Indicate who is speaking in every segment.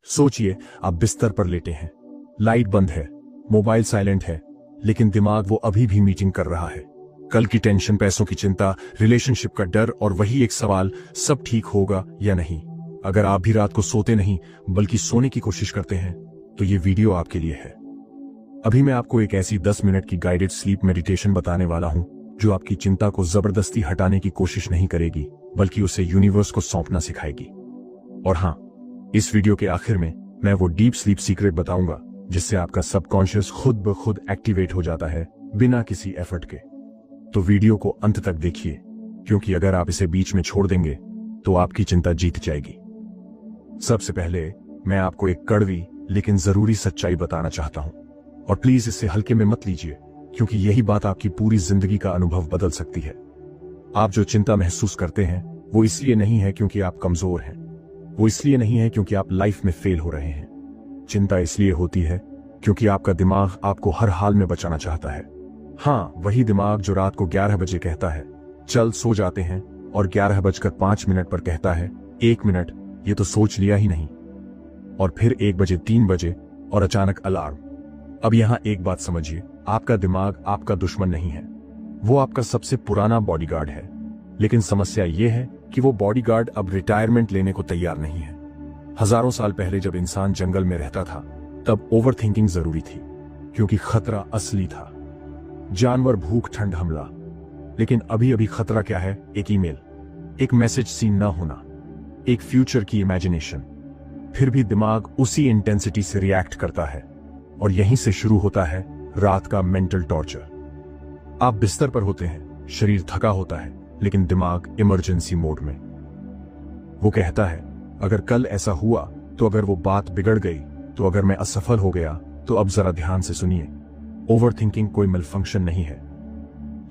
Speaker 1: सोचिए, आप बिस्तर पर लेटे हैं, लाइट बंद है, मोबाइल साइलेंट है, लेकिन दिमाग वो अभी भी मीटिंग कर रहा है। कल की टेंशन, पैसों की चिंता, रिलेशनशिप का डर और वही एक सवाल, सब ठीक होगा या नहीं। अगर आप भी रात को सोते नहीं बल्कि सोने की कोशिश करते हैं तो ये वीडियो आपके लिए है। अभी मैं आपको एक ऐसी 10 मिनट की गाइडेड स्लीप मेडिटेशन बताने वाला हूं जो आपकी चिंता को जबरदस्ती हटाने की कोशिश नहीं करेगी बल्कि उसे यूनिवर्स को सौंपना सिखाएगी। और हां, इस वीडियो के आखिर में मैं वो डीप स्लीप सीक्रेट बताऊंगा जिससे आपका सबकॉन्शियस खुद ब खुद एक्टिवेट हो जाता है बिना किसी एफर्ट के। तो वीडियो को अंत तक देखिए, क्योंकि अगर आप इसे बीच में छोड़ देंगे तो आपकी चिंता जीत जाएगी। सबसे पहले मैं आपको एक कड़वी लेकिन जरूरी सच्चाई बताना चाहता हूं, और प्लीज इसे हल्के में मत लीजिए, क्योंकि यही बात आपकी पूरी जिंदगी का अनुभव बदल सकती है। आप जो चिंता महसूस करते हैं वो इसलिए नहीं है क्योंकि आप कमजोर हैं, वो इसलिए नहीं है क्योंकि आप लाइफ में फेल हो रहे हैं। चिंता इसलिए होती है क्योंकि आपका दिमाग आपको हर हाल में बचाना चाहता है। हाँ, वही दिमाग जो रात को 11 बजे कहता है चल सो जाते हैं, और 11:05 पर कहता है 1 मिनट, ये तो सोच लिया ही नहीं। और फिर 1 बजे, 3 बजे और अचानक अलार्म। अब यहां एक बात समझिए, आपका दिमाग आपका दुश्मन नहीं है, वो आपका सबसे पुराना बॉडीगार्ड है। लेकिन समस्या यह है कि वो बॉडीगार्ड अब रिटायरमेंट लेने को तैयार नहीं है। हजारों साल पहले जब इंसान जंगल में रहता था तब ओवरथिंकिंग जरूरी थी, क्योंकि खतरा असली था। जानवर, भूख, ठंड, हमला। लेकिन अभी अभी खतरा क्या है? एक ईमेल, एक मैसेज सीन ना होना, एक फ्यूचर की इमेजिनेशन। फिर भी दिमाग उसी इंटेंसिटी से रिएक्ट करता है, और यहीं से शुरू होता है रात का मेंटल टॉर्चर। आप बिस्तर पर होते हैं, शरीर थका होता है, लेकिन दिमाग इमरजेंसी मोड में। वो कहता है अगर कल ऐसा हुआ तो, अगर वो बात बिगड़ गई तो, अगर मैं असफल हो गया तो। अब जरा ध्यान से सुनिए, ओवरथिंकिंग कोई मलफंक्शन नहीं है,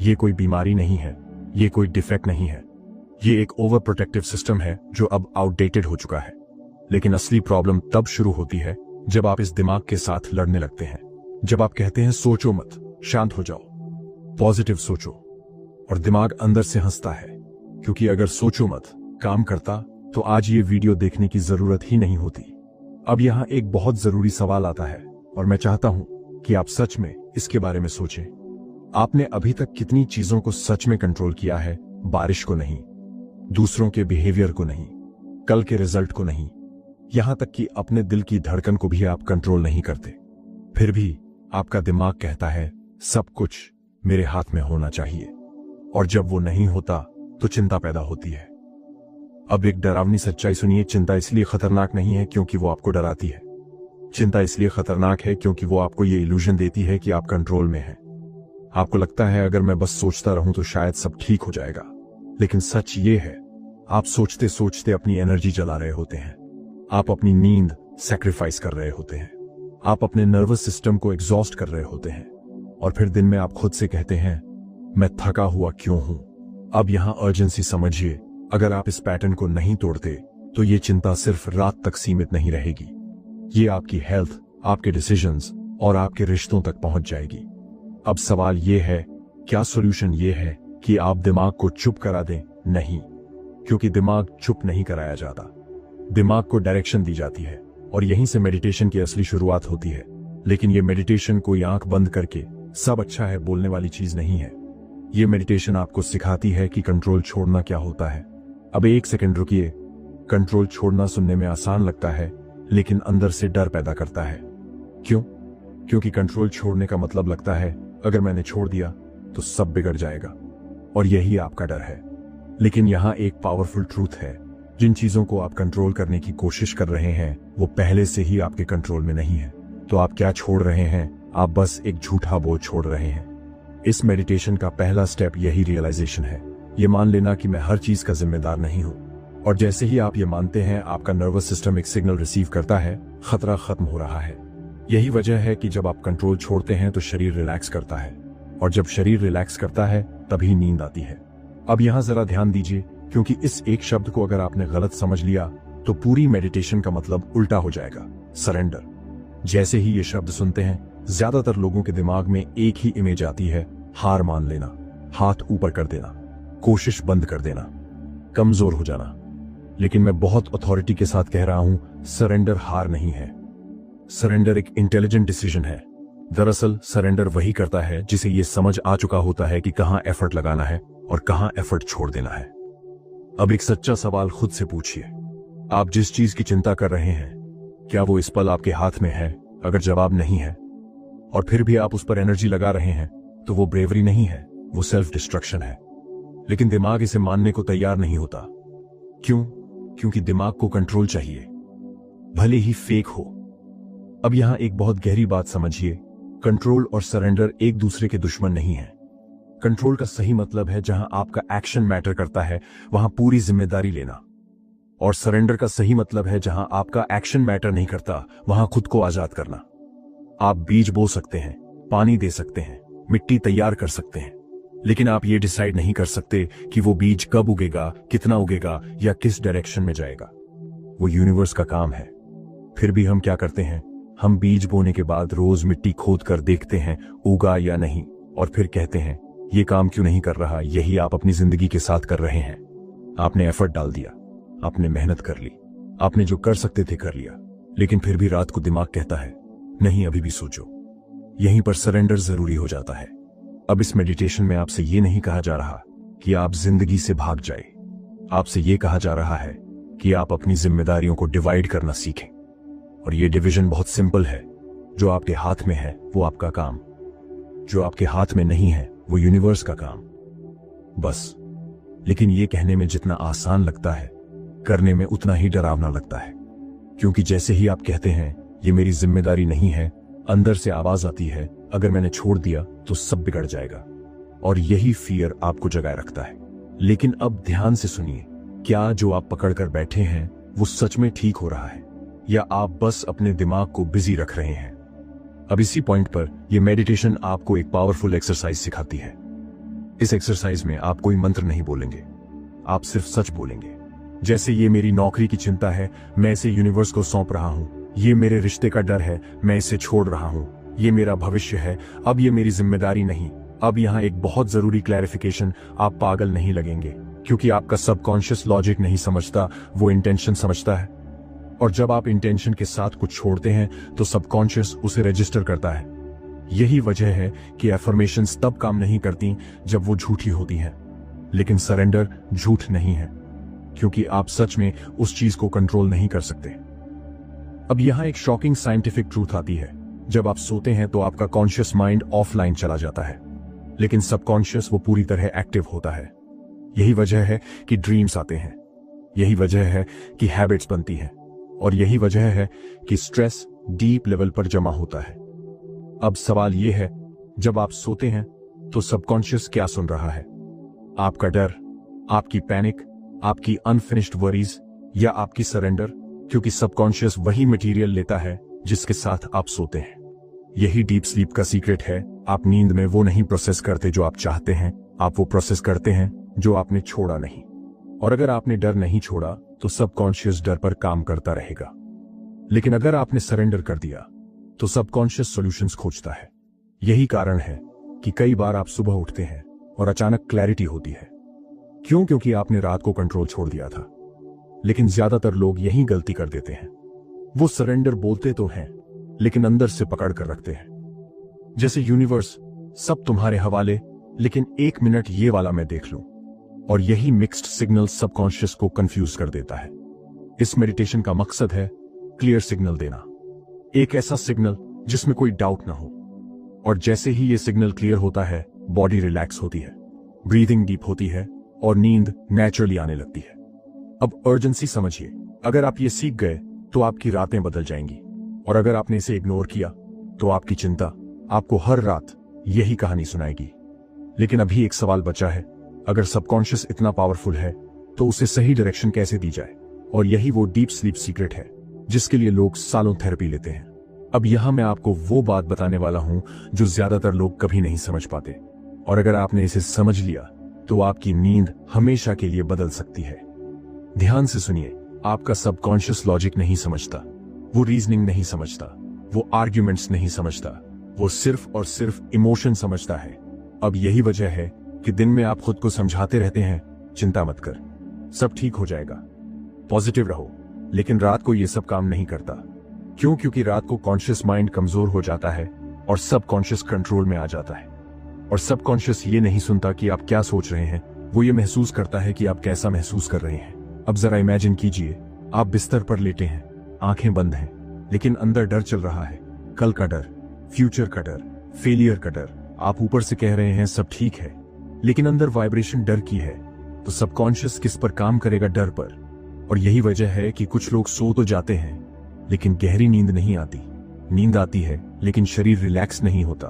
Speaker 1: ये कोई बीमारी नहीं है, ये कोई डिफेक्ट नहीं है। ये एक ओवर प्रोटेक्टिव सिस्टम है जो अब आउटडेटेड हो चुका है। लेकिन असली प्रॉब्लम तब शुरू होती है जब आप इस दिमाग के साथ लड़ने लगते हैं। जब आप कहते हैं सोचो मत, शांत हो जाओ, पॉजिटिव सोचो, और दिमाग अंदर से हंसता है, क्योंकि अगर सोचो मत काम करता तो आज ये वीडियो देखने की जरूरत ही नहीं होती। अब यहां एक बहुत जरूरी सवाल आता है, और मैं चाहता हूं कि आप सच में इसके बारे में सोचें। आपने अभी तक कितनी चीजों को सच में कंट्रोल किया है? बारिश को नहीं, दूसरों के बिहेवियर को नहीं, कल के रिजल्ट को नहीं, यहां तक कि अपने दिल की धड़कन को भी आप कंट्रोल नहीं करते। फिर भी आपका दिमाग कहता है सब कुछ मेरे हाथ में होना चाहिए, और जब वो नहीं होता तो चिंता पैदा होती है। अब एक डरावनी सच्चाई सुनिए, चिंता इसलिए खतरनाक नहीं है क्योंकि वो आपको डराती है। चिंता इसलिए खतरनाक है क्योंकि वो आपको ये इल्यूजन देती है कि आप कंट्रोल में हैं। आपको लगता है अगर मैं बस सोचता रहूं तो शायद सब ठीक हो जाएगा। लेकिन सच ये है, आप सोचते सोचते अपनी एनर्जी जला रहे होते हैं, आप अपनी नींद सैक्रिफाइस कर रहे होते हैं, आप अपने नर्वस सिस्टम को एग्जॉस्ट कर रहे होते हैं, और फिर दिन में आप खुद से कहते हैं मैं थका हुआ क्यों हूं। अब यहां अर्जेंसी समझिए, अगर आप इस पैटर्न को नहीं तोड़ते तो ये चिंता सिर्फ रात तक सीमित नहीं रहेगी, ये आपकी हेल्थ, आपके डिसीजंस और आपके रिश्तों तक पहुंच जाएगी। अब सवाल ये है, क्या सॉल्यूशन ये है कि आप दिमाग को चुप करा दें? नहीं, क्योंकि दिमाग चुप नहीं कराया जाता, दिमाग को डायरेक्शन दी जाती है, और यहीं से मेडिटेशन की असली शुरुआत होती है। लेकिन ये मेडिटेशन कोई आंख बंद करके सब अच्छा है बोलने वाली चीज नहीं है। ये मेडिटेशन आपको सिखाती है कि कंट्रोल छोड़ना क्या होता है। अब 1 सेकंड रुकिए, कंट्रोल छोड़ना सुनने में आसान लगता है, लेकिन अंदर से डर पैदा करता है। क्यों? क्योंकि कंट्रोल छोड़ने का मतलब लगता है अगर मैंने छोड़ दिया तो सब बिगड़ जाएगा, और यही आपका डर है। लेकिन यहां एक पावरफुल ट्रूथ है, जिन चीजों को आप कंट्रोल करने की कोशिश कर रहे हैं वो पहले से ही आपके कंट्रोल में नहीं है। तो आप क्या छोड़ रहे हैं? आप बस एक झूठा बोझ छोड़ रहे हैं। इस मेडिटेशन का पहला स्टेप यही रियलाइजेशन है, ये मान लेना कि मैं हर चीज का जिम्मेदार नहीं हूं। और जैसे ही आप ये मानते हैं, आपका नर्वस सिस्टम एक सिग्नल रिसीव करता है, खतरा खत्म हो रहा है। यही वजह है कि जब आप कंट्रोल छोड़ते हैं तो शरीर रिलैक्स करता है, और जब शरीर रिलैक्स करता है तभी नींद आती है। अब यहां जरा ध्यान दीजिए, क्योंकि इस एक शब्द को अगर आपने गलत समझ लिया तो पूरी मेडिटेशन का मतलब उल्टा हो जाएगा, सरेंडर। जैसे ही ये शब्द सुनते हैं, ज्यादातर लोगों के दिमाग में एक ही इमेज आती है, हार मान लेना, हाथ ऊपर कर देना, कोशिश बंद कर देना, कमजोर हो जाना। लेकिन मैं बहुत अथॉरिटी के साथ कह रहा हूं, सरेंडर हार नहीं है, सरेंडर एक इंटेलिजेंट डिसीजन है। दरअसल सरेंडर वही करता है जिसे ये समझ आ चुका होता है कि कहां एफर्ट लगाना है और कहां एफर्ट छोड़ देना है। अब एक सच्चा सवाल खुद से पूछिए, आप जिस चीज की चिंता कर रहे हैं, क्या वो इस पल आपके हाथ में है? अगर जवाब नहीं है और फिर भी आप उस पर एनर्जी लगा रहे हैं, तो वो ब्रेवरी नहीं है, वो सेल्फ डिस्ट्रक्शन है। लेकिन दिमाग इसे मानने को तैयार नहीं होता। क्यों? क्योंकि दिमाग को कंट्रोल चाहिए, भले ही फेक हो। अब यहां एक बहुत गहरी बात समझिए, कंट्रोल और सरेंडर एक दूसरे के दुश्मन नहीं है। कंट्रोल का सही मतलब है जहां आपका एक्शन मैटर करता है, वहां पूरी जिम्मेदारी लेना। और सरेंडर का सही मतलब है जहां आपका एक्शन मैटर नहीं करता, वहां खुद को आजाद करना। आप बीज बो सकते हैं, पानी दे सकते हैं, मिट्टी तैयार कर सकते हैं, लेकिन आप ये डिसाइड नहीं कर सकते कि वो बीज कब उगेगा, कितना उगेगा या किस डायरेक्शन में जाएगा। वो यूनिवर्स का काम है। फिर भी हम क्या करते हैं? हम बीज बोने के बाद रोज मिट्टी खोद कर देखते हैं उगा या नहीं, और फिर कहते हैं ये काम क्यों नहीं कर रहा। यही आप अपनी जिंदगी के साथ कर रहे हैं। आपने एफर्ट डाल दिया, आपने मेहनत कर ली, आपने जो कर सकते थे कर लिया, लेकिन फिर भी रात को दिमाग कहता है नहीं, अभी भी सोचो। यहीं पर सरेंडर जरूरी हो जाता है। अब इस मेडिटेशन में आपसे ये नहीं कहा जा रहा कि आप जिंदगी से भाग जाए, आपसे ये कहा जा रहा है कि आप अपनी जिम्मेदारियों को डिवाइड करना सीखें। और ये डिवीजन बहुत सिंपल है। जो आपके हाथ में है वो आपका काम, जो आपके हाथ में नहीं है वो यूनिवर्स का काम, बस। लेकिन ये कहने में जितना आसान लगता है, करने में उतना ही डरावना लगता है। क्योंकि जैसे ही आप कहते हैं ये मेरी जिम्मेदारी नहीं है, अंदर से आवाज आती है अगर मैंने छोड़ दिया तो सब बिगड़ जाएगा। और यही फियर आपको जगाए रखता है। लेकिन अब ध्यान से सुनिए, क्या जो आप पकड़ कर बैठे हैं वो सच में ठीक हो रहा है, या आप बस अपने दिमाग को बिजी रख रहे हैं? अब इसी पॉइंट पर यह मेडिटेशन आपको एक पावरफुल एक्सरसाइज सिखाती है। इस एक्सरसाइज में आप कोई मंत्र नहीं बोलेंगे, आप सिर्फ सच बोलेंगे। जैसे ये मेरी नौकरी की चिंता है, मैं इसे यूनिवर्स को सौंप रहा हूं। ये मेरे रिश्ते का डर है, मैं इसे छोड़ रहा हूं। ये मेरा भविष्य है, अब ये मेरी जिम्मेदारी नहीं। अब यहां एक बहुत जरूरी क्लैरिफिकेशन, आप पागल नहीं लगेंगे, क्योंकि आपका सबकॉन्शियस लॉजिक नहीं समझता, वो इंटेंशन समझता है। और जब आप इंटेंशन के साथ कुछ छोड़ते हैं तो सबकॉन्शियस उसे रजिस्टर करता है। यही वजह है कि एफर्मेशंस तब काम नहीं करती जब वो झूठी होती हैं। लेकिन सरेंडर झूठ नहीं है, क्योंकि आप सच में उस चीज को कंट्रोल नहीं कर सकते। अब यहां एक शॉकिंग साइंटिफिक ट्रूथ आती है। जब आप सोते हैं तो आपका कॉन्शियस माइंड ऑफलाइन चला जाता है, लेकिन सबकॉन्शियस वो पूरी तरह एक्टिव होता है। यही वजह है कि ड्रीम्स आते हैं, यही वजह है कि हैबिट्स बनती हैं, और यही वजह है कि स्ट्रेस डीप लेवल पर जमा होता है। अब सवाल यह है, जब आप सोते हैं तो सबकॉन्शियस क्या सुन रहा है? आपका डर, आपकी पैनिक, आपकी अनफिनिश्ड वरीज, या आपकी सरेंडर? क्योंकि सबकॉन्शियस वही मटेरियल लेता है जिसके साथ आप सोते हैं। यही डीप स्लीप का सीक्रेट है। आप नींद में वो नहीं प्रोसेस करते जो आप चाहते हैं, आप वो प्रोसेस करते हैं जो आपने छोड़ा नहीं। और अगर आपने डर नहीं छोड़ा तो सबकॉन्शियस डर पर काम करता रहेगा। लेकिन अगर आपने सरेंडर कर दिया तो सबकॉन्शियस सॉल्यूशंस खोजता है। यही कारण है कि कई बार आप सुबह उठते हैं और अचानक क्लैरिटी होती है। क्यों? क्योंकि आपने रात को कंट्रोल छोड़ दिया था। लेकिन ज्यादातर लोग यही गलती कर देते हैं। वो सरेंडर बोलते तो हैं, लेकिन अंदर से पकड़ कर रखते हैं। जैसे यूनिवर्स सब तुम्हारे हवाले, लेकिन एक मिनट ये वाला मैं देख लूं। और यही मिक्स्ड सिग्नल सबकॉन्शियस को कंफ्यूज कर देता है। इस मेडिटेशन का मकसद है क्लियर सिग्नल देना, एक ऐसा सिग्नल जिसमें कोई डाउट ना हो। और जैसे ही ये सिग्नल क्लियर होता है, बॉडी रिलैक्स होती है, ब्रीदिंग डीप होती है और नींद नेचुरली आने लगती है। अब अर्जेंसी समझिए, अगर आप ये सीख गए तो आपकी रातें बदल जाएंगी, और अगर आपने इसे इग्नोर किया तो आपकी चिंता आपको हर रात यही कहानी सुनाएगी। लेकिन अभी एक सवाल बचा है, अगर सबकॉन्शियस इतना पावरफुल है तो उसे सही डायरेक्शन कैसे दी जाए? और यही वो डीप स्लीप सीक्रेट है जिसके लिए लोग सालों थेरेपी लेते हैं। अब यहां मैं आपको वो बात बताने वाला हूं जो ज्यादातर लोग कभी नहीं समझ पाते, और अगर आपने इसे समझ लिया तो आपकी नींद हमेशा के लिए बदल सकती है। ध्यान से सुनिए, आपका सबकॉन्शियस लॉजिक नहीं समझता, वो रीजनिंग नहीं समझता, वो आर्ग्यूमेंट्स नहीं समझता, वो सिर्फ और सिर्फ इमोशन समझता है। अब यही वजह है कि दिन में आप खुद को समझाते रहते हैं, चिंता मत कर, सब ठीक हो जाएगा, पॉजिटिव रहो। लेकिन रात को ये सब काम नहीं करता। क्यों? क्योंकि रात को कॉन्शियस माइंड कमजोर हो जाता है और सबकॉन्शियस कंट्रोल में आ जाता है। और सबकॉन्शियस ये नहीं सुनता कि आप क्या सोच रहे हैं, वो ये महसूस करता है कि आप कैसा महसूस कर रहे हैं। अब जरा इमेजिन कीजिए, आप बिस्तर पर लेटे हैं, आंखें बंद हैं, लेकिन अंदर डर चल रहा है। कल का डर, फ्यूचर का डर, फेलियर का डर। आप ऊपर से कह रहे हैं सब ठीक है, लेकिन अंदर वाइब्रेशन डर की है। तो सबकॉन्शियस किस पर काम करेगा? डर पर। और यही वजह है कि कुछ लोग सो तो जाते हैं, लेकिन गहरी नींद नहीं आती। नींद आती है, लेकिन शरीर रिलैक्स नहीं होता।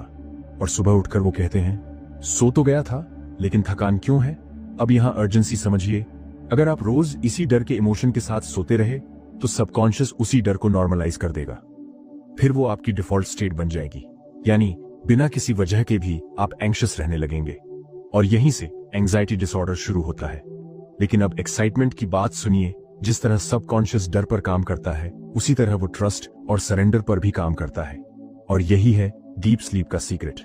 Speaker 1: और सुबह उठकर वो कहते हैं सो तो गया था, लेकिन थकान क्यों है? अब यहां अर्जेंसी समझिए। अगर आप रोज इसी डर के इमोशन के साथ सोते रहे, तो सबकॉन्शियस उसी डर को नॉर्मलाइज कर देगा। फिर वो आपकी डिफॉल्ट स्टेट बन जाएगी, यानी बिना किसी वजह के भी आप एंग्शियस रहने लगेंगे। और यहीं से एंजाइटी डिसऑर्डर शुरू होता है। लेकिन अब एक्साइटमेंट की बात सुनिए। जिस तरह सबकॉन्शियस डर पर काम करता है, उसी तरह वो ट्रस्ट और सरेंडर पर भी काम करता है। और यही है डीप स्लीप का सीक्रेट।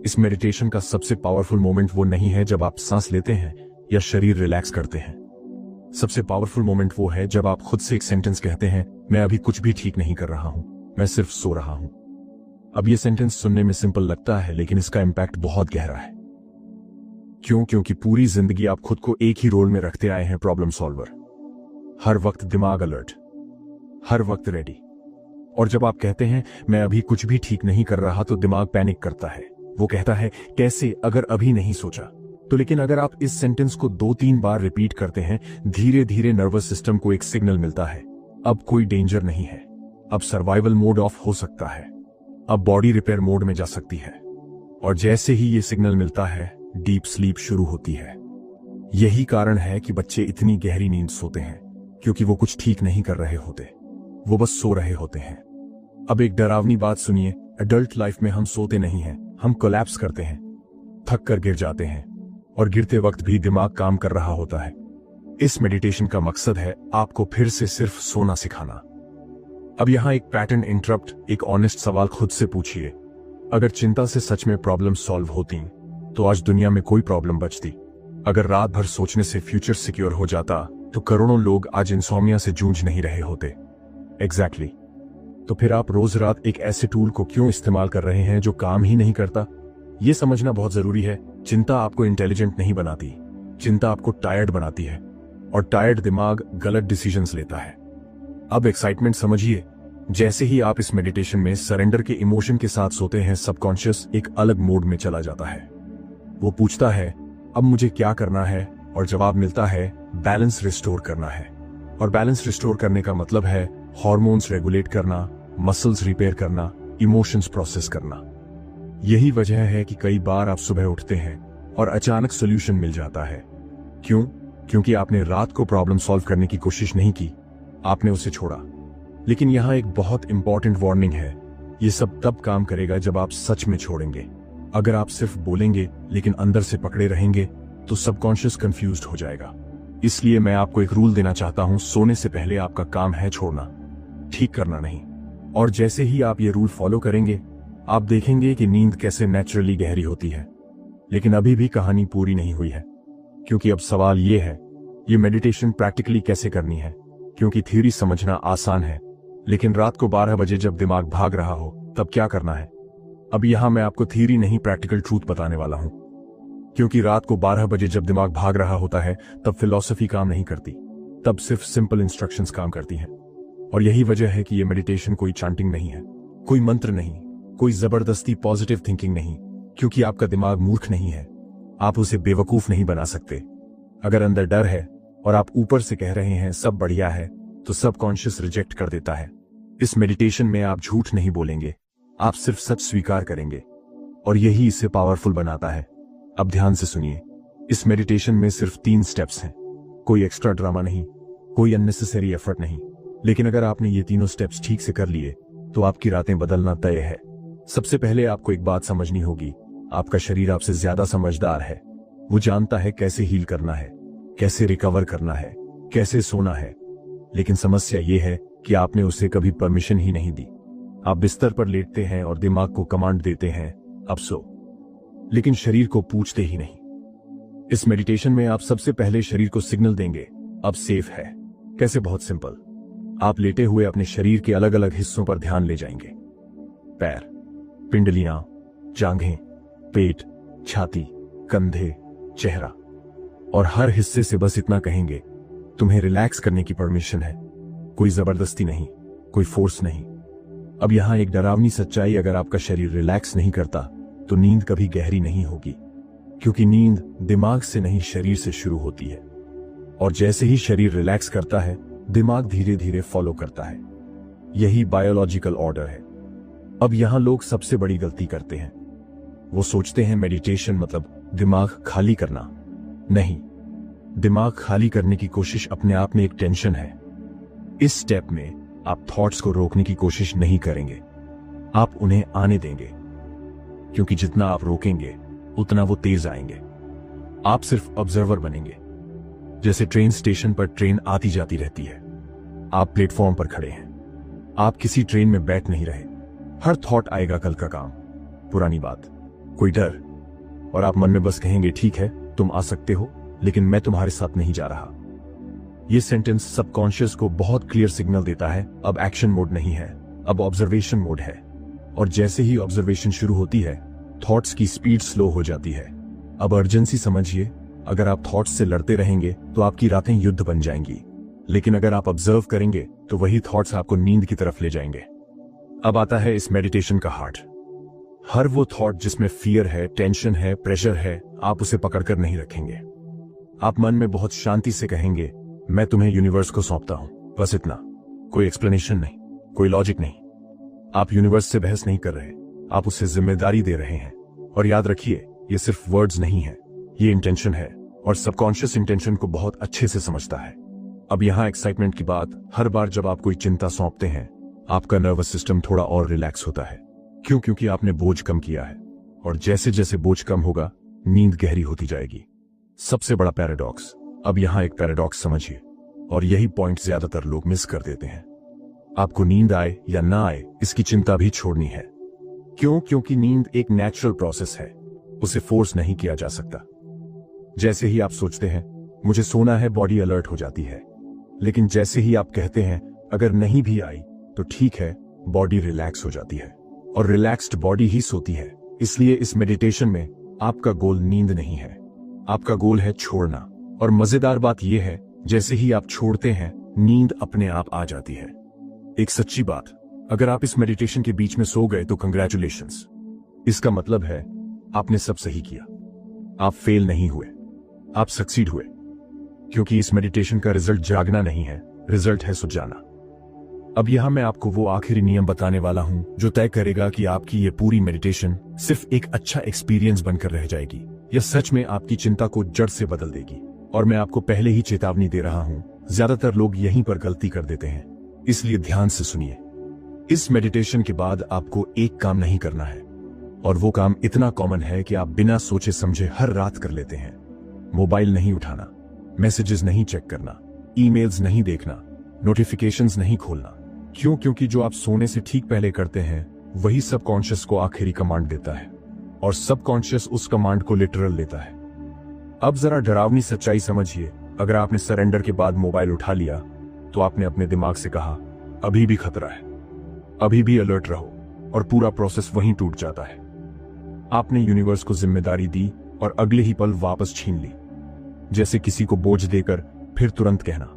Speaker 1: इस मेडिटेशन का सबसे पावरफुल मोमेंट वो नहीं है जब आप सांस लेते हैं या शरीर रिलैक्स करते हैं। सबसे पावरफुल मोमेंट वो है जब आप खुद से एक सेंटेंस कहते हैं, मैं अभी कुछ भी ठीक नहीं कर रहा हूं, मैं सिर्फ सो रहा हूं। अब ये सेंटेंस सुनने में सिंपल लगता है, लेकिन इसका इंपैक्ट बहुत गहरा है। क्यों? क्योंकि पूरी जिंदगी आप खुद को एक ही रोल में रखते आए हैं, प्रॉब्लम सॉल्वर। हर वक्त दिमाग अलर्ट, हर वक्त रेडी। और जब आप कहते हैं मैं अभी कुछ भी ठीक नहीं कर रहा, तो दिमाग पैनिक करता है। वो कहता है कैसे, अगर अभी नहीं सोचा तो। लेकिन अगर आप इस सेंटेंस को 2-3 बार रिपीट करते हैं, धीरे धीरे नर्वस सिस्टम को एक सिग्नल मिलता है, अब कोई डेंजर नहीं है, अब सर्वाइवल मोड ऑफ हो सकता है, अब बॉडी रिपेयर मोड में जा सकती है। और जैसे ही ये सिग्नल मिलता है, डीप स्लीप शुरू होती है। यही कारण है कि बच्चे इतनी गहरी नींद सोते हैं, क्योंकि वो कुछ ठीक नहीं कर रहे होते, वो बस सो रहे होते हैं। अब एक डरावनी बात सुनिए, एडल्ट लाइफ में हम सोते नहीं हैं, हम कोलैप्स करते हैं, थक कर गिर जाते हैं, और गिरते वक्त भी दिमाग काम कर रहा होता है। इस मेडिटेशन का मकसद है आपको फिर से सिर्फ सोना सिखाना। अब यहां एक पैटर्न इंटरप्ट, एक ऑनेस्ट सवाल खुद से पूछिए, अगर चिंता से सच में प्रॉब्लम सॉल्व होती तो आज दुनिया में कोई प्रॉब्लम बचती? अगर रात भर सोचने से फ्यूचर सिक्योर हो जाता, तो करोड़ों लोग आज इंसोम्निया से जूझ नहीं रहे होते। एग्जैक्टली। तो फिर आप रोज रात एक ऐसे टूल को क्यों इस्तेमाल कर रहे हैं जो काम ही नहीं करता? यह समझना बहुत जरूरी है। चिंता आपको इंटेलिजेंट नहीं बनाती, चिंता आपको टायर्ड बनाती है, और टायर्ड दिमाग गलत डिसीजंस लेता है। अब एक्साइटमेंट समझिए। जैसे ही आप इस मेडिटेशन में सरेंडर के इमोशन के साथ सोते हैं, सबकॉन्शियस एक अलग मोड में चला जाता है। वो पूछता है अब मुझे क्या करना है, और जवाब मिलता है बैलेंस रिस्टोर करना है। और बैलेंस रिस्टोर करने का मतलब है हार्मोन्स रेगुलेट करना, मसल्स रिपेयर करना, इमोशंस प्रोसेस करना। यही वजह है कि कई बार आप सुबह उठते हैं और अचानक सॉल्यूशन मिल जाता है। क्यों? क्योंकि आपने रात को प्रॉब्लम सॉल्व करने की कोशिश नहीं की, आपने उसे छोड़ा। लेकिन यहां एक बहुत इंपॉर्टेंट वार्निंग है, यह सब तब काम करेगा जब आप सच में छोड़ेंगे। अगर आप सिर्फ बोलेंगे लेकिन अंदर से पकड़े रहेंगे, तो सबकॉन्शियस कंफ्यूज्ड हो जाएगा। इसलिए मैं आपको एक रूल देना चाहता हूं, सोने से पहले आपका काम है छोड़ना, ठीक करना नहीं। और जैसे ही आप ये रूल फॉलो करेंगे, आप देखेंगे कि नींद कैसे नेचुरली गहरी होती है। लेकिन अभी भी कहानी पूरी नहीं हुई है, क्योंकि अब सवाल ये है, ये मेडिटेशन प्रैक्टिकली कैसे करनी है? क्योंकि थ्योरी समझना आसान है, लेकिन रात को 12 बजे जब दिमाग भाग रहा हो, तब क्या करना है? अब यहां मैं आपको थ्योरी नहीं, प्रैक्टिकल ट्रूथ बताने वाला हूं। क्योंकि रात को 12 बजे जब दिमाग भाग रहा होता है, तब फिलॉसफी काम नहीं करती, तब सिर्फ सिंपल इंस्ट्रक्शंस काम करती हैं। और यही वजह है कि ये मेडिटेशन कोई चांटिंग नहीं है, कोई मंत्र नहीं, कोई जबरदस्ती पॉजिटिव थिंकिंग नहीं, क्योंकि आपका दिमाग मूर्ख नहीं है, आप उसे बेवकूफ नहीं बना सकते। अगर अंदर डर है और आप ऊपर से कह रहे हैं सब बढ़िया है, तो सबकॉन्शियस रिजेक्ट कर देता है। इस मेडिटेशन में आप झूठ नहीं बोलेंगे, आप सिर्फ सच स्वीकार करेंगे, और यही इसे पावरफुल बनाता है। अब ध्यान से सुनिए, इस मेडिटेशन में सिर्फ 3 स्टेप्स हैं, कोई एक्स्ट्रा ड्रामा नहीं, कोई अननेसेसरी एफर्ट नहीं। लेकिन अगर आपने ये तीनों स्टेप्स ठीक से कर लिए, तो आपकी रातें बदलना तय है। सबसे पहले आपको एक बात समझनी होगी, आपका शरीर आपसे ज्यादा समझदार है। वो जानता है कैसे हील करना है, कैसे रिकवर करना है, कैसे सोना है। लेकिन समस्या ये है कि आपने उसे कभी परमिशन ही नहीं दी। आप बिस्तर पर लेटते हैं और दिमाग को कमांड देते हैं अब सो, लेकिन शरीर को पूछते ही नहीं। इस मेडिटेशन में आप सबसे पहले शरीर को सिग्नल देंगे अब सेफ है। कैसे? बहुत सिंपल। आप लेटे हुए अपने शरीर के अलग अलग हिस्सों पर ध्यान ले जाएंगे। पैर, पिंडलियां, जांघें, पेट, छाती, कंधे, चेहरा, और हर हिस्से से बस इतना कहेंगे, तुम्हें रिलैक्स करने की परमिशन है। कोई जबरदस्ती नहीं, कोई फोर्स नहीं। अब यहां एक डरावनी सच्चाई, अगर आपका शरीर रिलैक्स नहीं करता तो नींद कभी गहरी नहीं होगी, क्योंकि नींद दिमाग से नहीं शरीर से शुरू होती है, और जैसे ही शरीर रिलैक्स करता है दिमाग धीरे धीरे फॉलो करता है। यही बायोलॉजिकल ऑर्डर है। अब यहां लोग सबसे बड़ी गलती करते हैं, वो सोचते हैं मेडिटेशन मतलब दिमाग खाली करना। नहीं, दिमाग खाली करने की कोशिश अपने आप में एक टेंशन है। इस स्टेप में आप थॉट्स को रोकने की कोशिश नहीं करेंगे, आप उन्हें आने देंगे, क्योंकि जितना आप रोकेंगे उतना वो तेज आएंगे। आप सिर्फ ऑब्जर्वर बनेंगे, जैसे ट्रेन स्टेशन पर ट्रेन आती जाती रहती है। आप प्लेटफॉर्म पर खड़े हैं, आप किसी ट्रेन में बैठ नहीं रहे। हर थॉट आएगा, कल का काम, पुरानी बात, कोई डर, और आप मन में बस कहेंगे ठीक है तुम आ सकते हो, लेकिन मैं तुम्हारे साथ नहीं जा रहा। यह सेंटेंस सबकॉन्शियस को बहुत क्लियर सिग्नल देता है, अब एक्शन मोड नहीं है, अब ऑब्जर्वेशन मोड है। और जैसे ही ऑब्जर्वेशन शुरू होती है थॉट्स की स्पीड स्लो हो जाती है। अब अर्जेंसी समझिए, अगर आप थॉट्स से लड़ते रहेंगे तो आपकी रातें युद्ध बन जाएंगी, लेकिन अगर आप ऑब्जर्व करेंगे तो वही थॉट्स आपको नींद की तरफ ले जाएंगे। अब आता है इस मेडिटेशन का हार्ट। हर वो थॉट जिसमें फियर है, टेंशन है, प्रेशर है, आप उसे पकड़कर नहीं रखेंगे। आप मन में बहुत शांति से कहेंगे, मैं तुम्हें यूनिवर्स को सौंपता हूं, बस इतना। कोई एक्सप्लेनेशन नहीं, कोई लॉजिक नहीं। आप यूनिवर्स से बहस नहीं कर रहे, आप उसे जिम्मेदारी दे रहे हैं। और याद रखिए, ये सिर्फ वर्ड्स नहीं है, ये इंटेंशन है, और सबकॉन्शियस इंटेंशन को बहुत अच्छे से समझता है। अब यहां एक्साइटमेंट की बात, हर बार जब आप कोई चिंता सौंपते हैं आपका नर्वस सिस्टम थोड़ा और रिलैक्स होता है। क्यों? क्योंकि आपने बोझ कम किया है, और जैसे जैसे बोझ कम होगा नींद गहरी होती जाएगी। सबसे बड़ा पैराडॉक्स, अब यहां एक पैराडॉक्स समझिए, और यही पॉइंट ज्यादातर लोग मिस कर देते हैं। आपको नींद आए या ना आए इसकी चिंता भी छोड़नी है। क्यों? क्योंकि नींद एक नेचुरल प्रोसेस है, उसे फोर्स नहीं किया जा सकता। जैसे ही आप सोचते हैं मुझे सोना है, बॉडी अलर्ट हो जाती है, लेकिन जैसे ही आप कहते हैं अगर नहीं भी आई तो ठीक है, बॉडी रिलैक्स हो जाती है, और रिलैक्स्ड बॉडी ही सोती है। इसलिए इस मेडिटेशन में आपका गोल नींद नहीं है, आपका गोल है छोड़ना। और मजेदार बात यह है, जैसे ही आप छोड़ते हैं नींद अपने आप आ जाती है। एक सच्ची बात, अगर आप इस मेडिटेशन के बीच में सो गए तो कंग्रेचुलेशंस, इसका मतलब है आपने सब सही किया। आप फेल नहीं हुए, आप सक्सीड हुए, क्योंकि इस मेडिटेशन का रिजल्ट जागना नहीं है, रिजल्ट है सो जाना। अब यहां मैं आपको वो आखिरी नियम बताने वाला हूं जो तय करेगा कि आपकी ये पूरी मेडिटेशन सिर्फ एक अच्छा एक्सपीरियंस बनकर रह जाएगी या सच में आपकी चिंता को जड़ से बदल देगी। और मैं आपको पहले ही चेतावनी दे रहा हूं, ज्यादातर लोग यहीं पर गलती कर देते हैं, इसलिए ध्यान से सुनिए। इस मेडिटेशन के बाद आपको एक काम नहीं करना है, और वो काम इतना कॉमन है कि आप बिना सोचे समझे हर रात कर लेते हैं। मोबाइल नहीं उठाना, मैसेजेस नहीं चेक करना, ईमेल्स नहीं देखना, नोटिफिकेशंस नहीं खोलना। क्यों? क्योंकि जो आप सोने से ठीक पहले करते हैं वही सबकॉन्शियस को आखिरी कमांड देता है, और सबकॉन्शियस उस कमांड को लिटरल लेता है। अब जरा डरावनी सच्चाई समझिए, अगर आपने सरेंडर के बाद मोबाइल उठा लिया तो आपने अपने दिमाग से कहा अभी भी खतरा है, अभी भी अलर्ट रहो, और पूरा प्रोसेस वहीं टूट जाता है। आपने यूनिवर्स को जिम्मेदारी दी और अगले ही पल वापस छीन ली, जैसे किसी को बोझ देकर फिर तुरंत कहना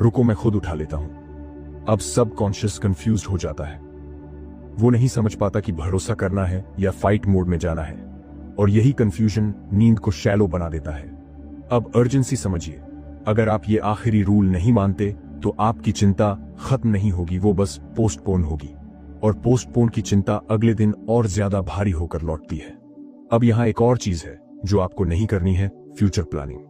Speaker 1: रुको मैं खुद उठा लेता हूं। अब सबकॉन्शियस कंफ्यूज्ड हो जाता है, वो नहीं समझ पाता कि भरोसा करना है या फाइट मोड में जाना है, और यही कंफ्यूजन नींद को शैलो बना देता है। अब अर्जेंसी समझिए, अगर आप ये आखिरी रूल नहीं मानते तो आपकी चिंता खत्म नहीं होगी, वो बस पोस्टपोन होगी, और पोस्टपोन की चिंता अगले दिन और ज्यादा भारी होकर लौटती है। अब यहां एक और चीज है जो आपको नहीं करनी है, फ्यूचर प्लानिंग।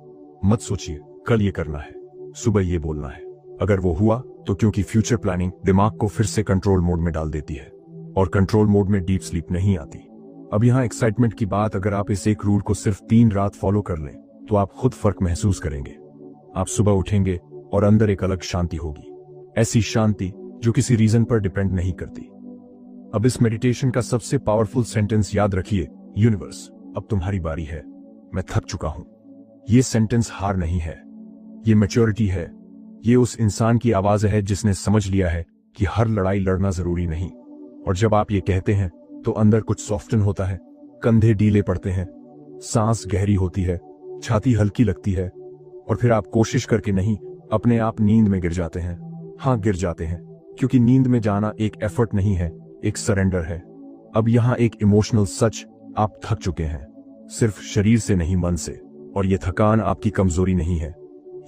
Speaker 1: मत सोचिए कल ये करना है, सुबह ये बोलना है, अगर वो हुआ तो, क्योंकि फ्यूचर प्लानिंग दिमाग को फिर से कंट्रोल मोड में डाल देती है, और कंट्रोल मोड में डीप स्लीप नहीं आती। अब यहां एक्साइटमेंट की बात, अगर आप इस एक रूल को सिर्फ 3 रात फॉलो कर लें तो आप खुद फर्क महसूस करेंगे। आप सुबह उठेंगे और अंदर एक अलग शांति होगी, ऐसी शांति जो किसी रीजन पर डिपेंड नहीं करती। अब इस मेडिटेशन का सबसे पावरफुल सेंटेंस याद रखिए, यूनिवर्स अब तुम्हारी बारी है, मैं थक चुका हूं। ये सेंटेंस हार नहीं है, ये मैच्योरिटी है, ये उस इंसान की आवाज है जिसने समझ लिया है कि हर लड़ाई लड़ना जरूरी नहीं। और जब आप ये कहते हैं तो अंदर कुछ सॉफ्टन होता है, कंधे ढीले पड़ते हैं, सांस गहरी होती है, छाती हल्की लगती है, और फिर आप कोशिश करके नहीं, अपने आप नींद में गिर जाते हैं। हाँ, गिर जाते हैं, क्योंकि नींद में जाना एक एफर्ट नहीं है, एक सरेंडर है। अब यहाँ एक इमोशनल सच, आप थक चुके हैं, सिर्फ शरीर से नहीं, मन से। और ये थकान आपकी कमजोरी नहीं है,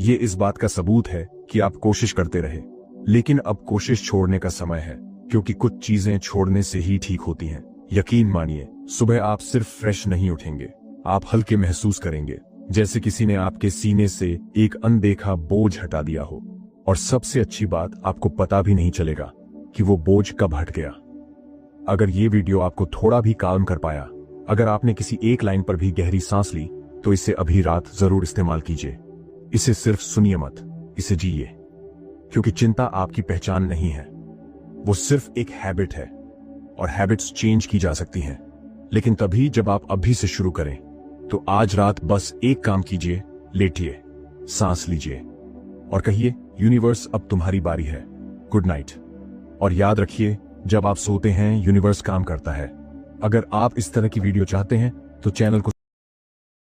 Speaker 1: ये इस बात का सबूत है कि आप कोशिश करते रहे। लेकिन अब कोशिश छोड़ने का समय है, क्योंकि कुछ चीजें छोड़ने से ही ठीक होती हैं। यकीन मानिए, सुबह आप सिर्फ फ्रेश नहीं उठेंगे, आप हल्के महसूस करेंगे, जैसे किसी ने आपके सीने से एक अनदेखा बोझ हटा दिया हो। और सबसे अच्छी बात, आपको पता भी नहीं चलेगा कि वो बोझ कब हट गया। अगर ये वीडियो आपको थोड़ा भी काम कर पाया, अगर आपने किसी एक लाइन पर भी गहरी सांस ली, तो इसे अभी रात जरूर इस्तेमाल कीजिए। इसे सिर्फ सुनिए मत, इसे जिए। क्योंकि चिंता आपकी पहचान नहीं है, वो सिर्फ एक हैबिट है, और हैबिट्स चेंज की जा सकती हैं, लेकिन तभी जब आप अभी से शुरू करें। तो आज रात बस एक काम कीजिए, लेटिए, सांस लीजिए और कहिए, यूनिवर्स अब तुम्हारी बारी है, गुड नाइट। और याद रखिए, जब आप सोते हैं यूनिवर्स काम करता है। अगर आप इस तरह की वीडियो चाहते हैं तो चैनल को